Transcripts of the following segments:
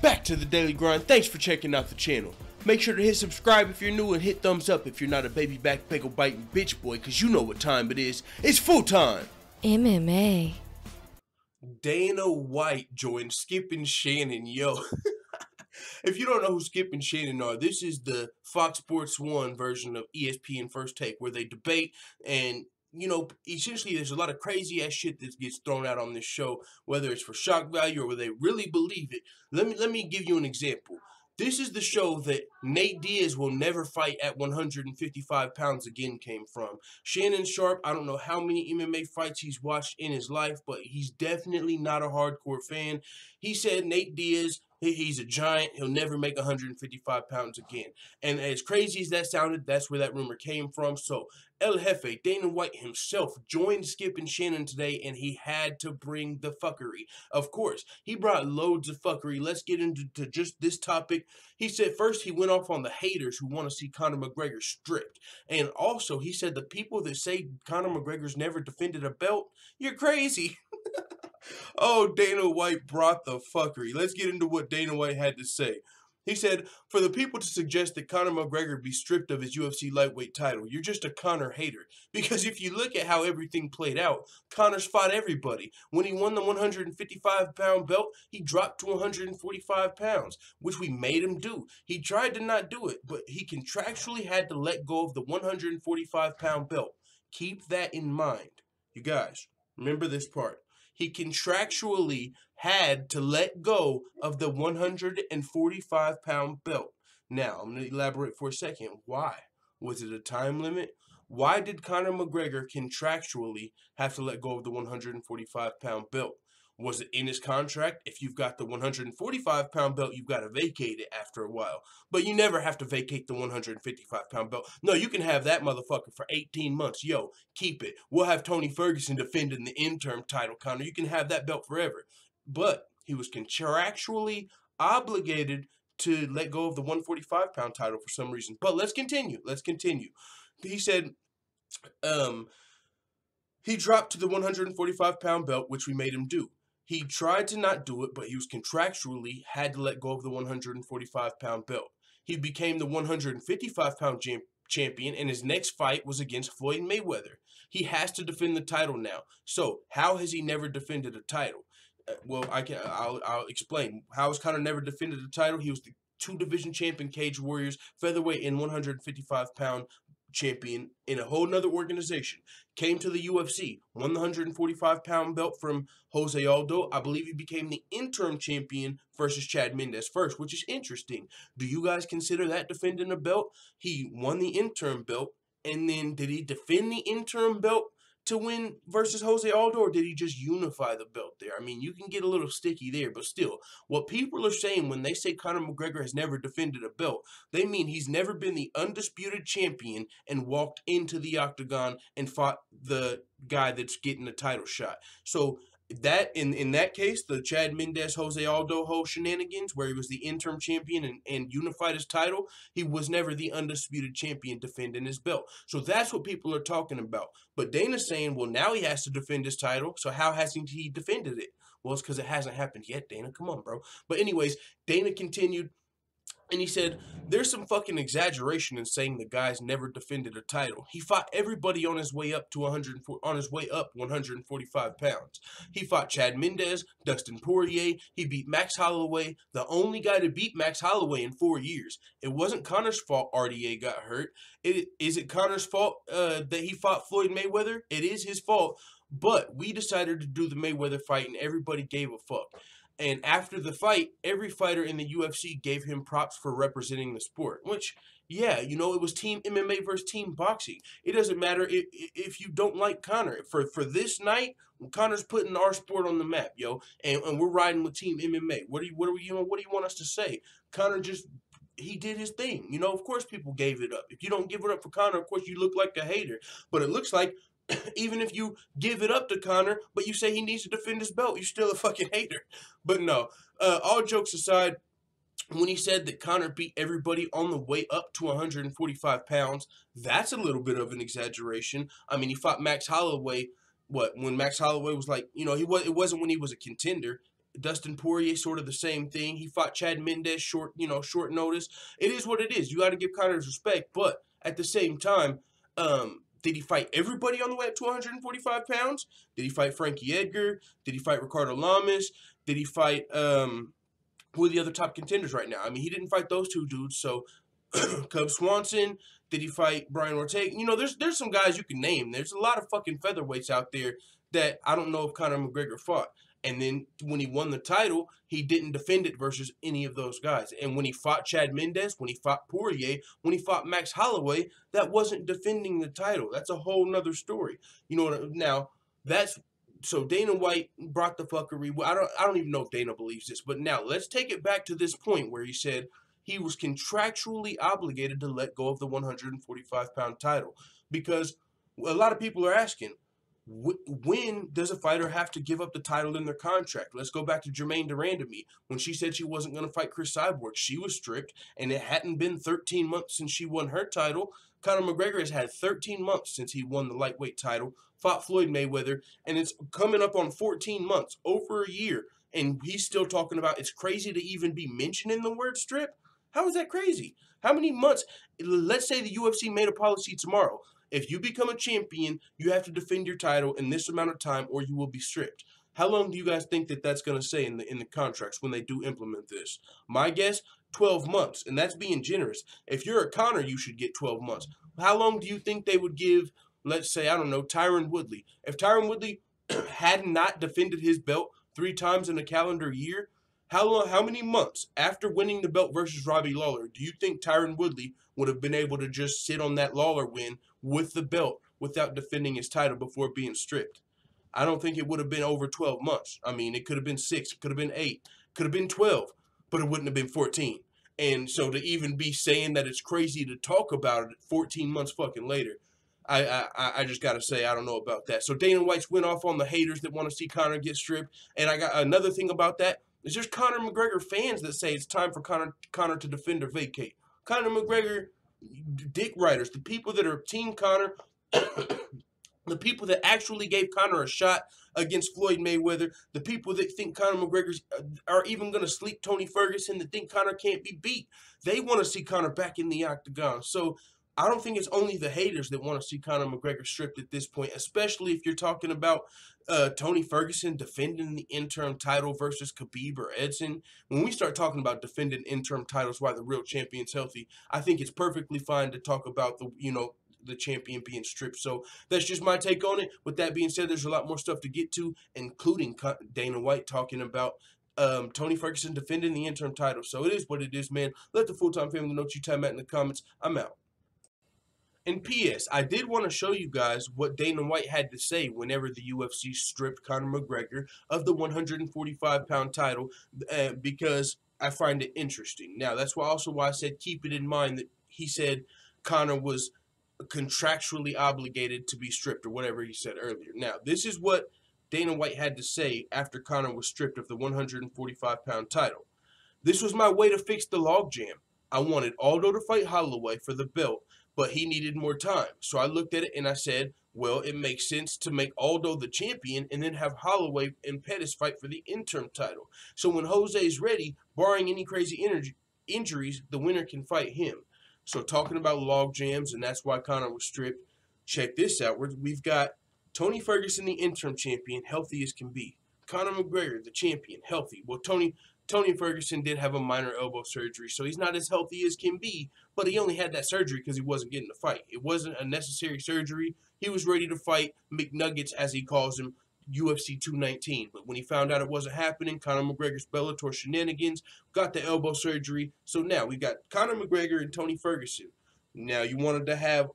back to the Daily Grind. Thanks for checking out the channel. Make sure to hit subscribe if you're new and hit thumbs up if you're not a baby back pickle biting bitch boy, cause you know what time it is. It's full time. MMA. Dana White joined Skip and Shannon, yo. If you don't know who Skip and Shannon are, this is the Fox Sports 1 version of ESPN First Take, where they debate and, you know, essentially there's a lot of crazy ass shit that gets thrown out on this show, whether it's for shock value or whether they really believe it. Let me give you an example. This is the show that Nate Diaz will never fight at 155 pounds again came from. Shannon Sharp, I don't know how many MMA fights he's watched in his life, but he's definitely not a hardcore fan. He said Nate Diaz, he's a giant. He'll never make 155 pounds again. And as crazy as that sounded, that's where that rumor came from. So El Jefe, Dana White himself, joined Skip and Shannon today, and he had to bring the fuckery. Of course, he brought loads of fuckery. Let's get into just this topic. He said first he went off on the haters who want to see Conor McGregor stripped. And also, he said the people that say Conor McGregor's never defended a belt, you're crazy. Oh, Dana White brought the fuckery. Let's get into what Dana White had to say. He said, for the people to suggest that Conor McGregor be stripped of his UFC lightweight title, you're just a Conor hater. Because if you look at how everything played out, Conor's fought everybody. When he won the 155-pound belt, he dropped to 145 pounds, which we made him do. He tried to not do it, but he contractually had to let go of the 145-pound belt. Keep that in mind. You guys, remember this part. He contractually had to let go of the 145-pound belt. Now, I'm going to elaborate for a second. Why? Was it a time limit? Why did Conor McGregor contractually have to let go of the 145-pound belt? Was it in his contract? If you've got the 145-pound belt, you've got to vacate it after a while. But you never have to vacate the 155-pound belt. No, you can have that motherfucker for 18 months. Yo, keep it. We'll have Tony Ferguson defending the interim title, Conor. You can have that belt forever. But he was contractually obligated to let go of the 145-pound title for some reason. But let's continue. Let's continue. He said, he dropped to the 145-pound belt, which we made him do. He tried to not do it, but he was contractually had to let go of the 145-pound belt. He became the 155-pound champion, and his next fight was against Floyd Mayweather. He has to defend the title now. So, how has he never defended a title? Well, I'll explain. How has Conor never defended a title? He was the two-division champion, Cage Warriors, featherweight and 155-pound champion in a whole nother organization. Came to the UFC, won the 145-pound belt from Jose Aldo. I believe he became the interim champion versus Chad Mendes first, which is interesting. Do you guys consider that defending a belt? He won the interim belt, and then did he defend the interim belt to win versus Jose Aldo, or did he just unify the belt there? I mean, you can get a little sticky there, but still, what people are saying when they say Conor McGregor has never defended a belt, they mean he's never been the undisputed champion and walked into the octagon and fought the guy that's getting a title shot. So that in that case, the Chad Mendes, Jose Aldo whole shenanigans, where he was the interim champion and unified his title, he was never the undisputed champion defending his belt. So that's what people are talking about. But Dana's saying, well, now he has to defend his title, so how hasn't he defended it? Well, it's because it hasn't happened yet, Dana. Come on, bro. But anyways, Dana continued, and he said, there's some fucking exaggeration in saying the guy's never defended a title. He fought everybody on his way up to 145 pounds. He fought Chad Mendes, Dustin Poirier. He beat Max Holloway, the only guy to beat Max Holloway in 4 years. It wasn't Conor's fault RDA got hurt. Is it Conor's fault that he fought Floyd Mayweather? It is his fault. But we decided to do the Mayweather fight, and everybody gave a fuck. And after the fight, every fighter in the UFC gave him props for representing the sport. Which, yeah, you know, it was team MMA versus team boxing. It doesn't matter if you don't like Conor. For this night, Conor's putting our sport on the map, yo. And we're riding with team MMA. What do you want us to say? Conor just, he did his thing. You know, of course people gave it up. If you don't give it up for Conor, of course you look like a hater. But it looks like even if you give it up to Conor, but you say he needs to defend his belt, you're still a fucking hater. But no, all jokes aside, when he said that Conor beat everybody on the way up to 145 pounds, that's a little bit of an exaggeration. I mean, he fought Max Holloway, when Max Holloway was like, you know, it wasn't when he was a contender. Dustin Poirier, sort of the same thing. He fought Chad Mendes short notice. It is what it is. You got to give Conor his respect, but at the same time, did he fight everybody on the way up to 145 pounds? Did he fight Frankie Edgar? Did he fight Ricardo Lamas? Did he fight who are the other top contenders right now? I mean, he didn't fight those two dudes. So Cub Swanson. Did he fight Brian Ortega? You know, there's some guys you can name. There's a lot of fucking featherweights out there that I don't know if Conor McGregor fought. And then when he won the title, he didn't defend it versus any of those guys. And when he fought Chad Mendes, when he fought Poirier, when he fought Max Holloway, that wasn't defending the title. That's a whole nother story. You know, now that's so Dana White brought the fuckery. I don't even know if Dana believes this, but now let's take it back to this point where he said he was contractually obligated to let go of the 145-pound title, because a lot of people are asking, when does a fighter have to give up the title in their contract? Let's go back to Jermaine Durandamy. When she said she wasn't going to fight Chris Cyborg, she was stripped, and it hadn't been 13 months since she won her title. Conor McGregor has had 13 months since he won the lightweight title, fought Floyd Mayweather, and it's coming up on 14 months, over a year, and he's still talking about it's crazy to even be mentioning the word strip. How is that crazy? How many months? Let's say the UFC made a policy tomorrow. If you become a champion, you have to defend your title in this amount of time or you will be stripped. How long do you guys think that that's going to say in the contracts when they do implement this? My guess, 12 months, and that's being generous. If you're a Conor, you should get 12 months. How long do you think they would give, let's say, I don't know, Tyron Woodley? If Tyron Woodley had not defended his belt 3 times in a calendar year, how many months after winning the belt versus Robbie Lawler do you think Tyron Woodley would have been able to just sit on that Lawler win with the belt without defending his title before being stripped? I don't think it would have been over 12 months. I mean, it could have been 6, it could have been 8, could have been 12, but it wouldn't have been 14. And so to even be saying that it's crazy to talk about it 14 months fucking later, I just got to say, I don't know about that. So Dana White's went off on the haters that want to see Conor get stripped. And I got another thing about that. There's Conor McGregor fans that say it's time for Conor to defend or vacate. Conor McGregor dick riders, the people that are Team Conor, the people that actually gave Conor a shot against Floyd Mayweather, the people that think Conor McGregor are even going to sleep Tony Ferguson, that think Conor can't be beat. They want to see Conor back in the octagon. So I don't think it's only the haters that want to see Conor McGregor stripped at this point, especially if you're talking about Tony Ferguson defending the interim title versus Khabib or Edson. When we start talking about defending interim titles while the real champion's healthy, I think it's perfectly fine to talk about the champion being stripped. So that's just my take on it. With that being said, there's a lot more stuff to get to, including Dana White talking about Tony Ferguson defending the interim title. So it is what it is, man. Let the full-time family know what you time at in the comments. I'm out. And P.S. I did want to show you guys what Dana White had to say whenever the UFC stripped Conor McGregor of the 145-pound title, because I find it interesting. Now, that's also why I said keep it in mind that he said Conor was contractually obligated to be stripped, or whatever he said earlier. Now, this is what Dana White had to say after Conor was stripped of the 145-pound title. This was my way to fix the logjam. I wanted Aldo to fight Holloway for the belt, but he needed more time. So I looked at it and I said, well, it makes sense to make Aldo the champion and then have Holloway and Pettis fight for the interim title. So when Jose's ready, barring any crazy injuries, the winner can fight him. So talking about log jams, and that's why Conor was stripped. Check this out. We've got Tony Ferguson, the interim champion, healthy as can be. Conor McGregor, the champion, healthy. Well, Tony Ferguson did have a minor elbow surgery, so he's not as healthy as can be, but he only had that surgery because he wasn't getting to fight. It wasn't a necessary surgery. He was ready to fight McNuggets, as he calls him, UFC 219. But when he found out it wasn't happening, Conor McGregor's Bellator shenanigans, got the elbow surgery. So now we've got Conor McGregor and Tony Ferguson. Now you wanted to have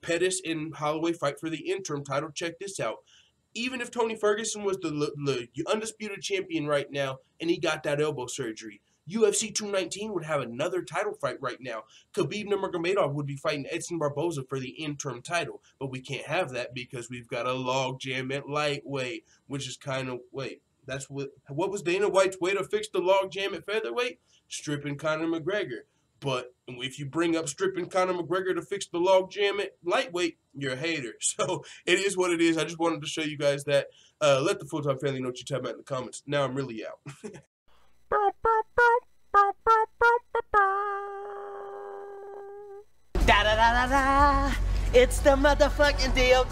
Pettis and Holloway fight for the interim title. Check this out. Even if Tony Ferguson was the undisputed champion right now and he got that elbow surgery, UFC 219 would have another title fight right now. Khabib Nurmagomedov would be fighting Edson Barboza for the interim title, but we can't have that because we've got a log jam at lightweight, which is kind of, what was Dana White's way to fix the log jam at featherweight? Stripping Conor McGregor. But if you bring up Stripp and Conor McGregor to fix the logjam at lightweight, you're a hater. So it is what it is. I just wanted to show you guys that. Let the full-time family know what you're talking about in the comments. Now I'm really out. Da da da da da. It's the motherfucking DOG.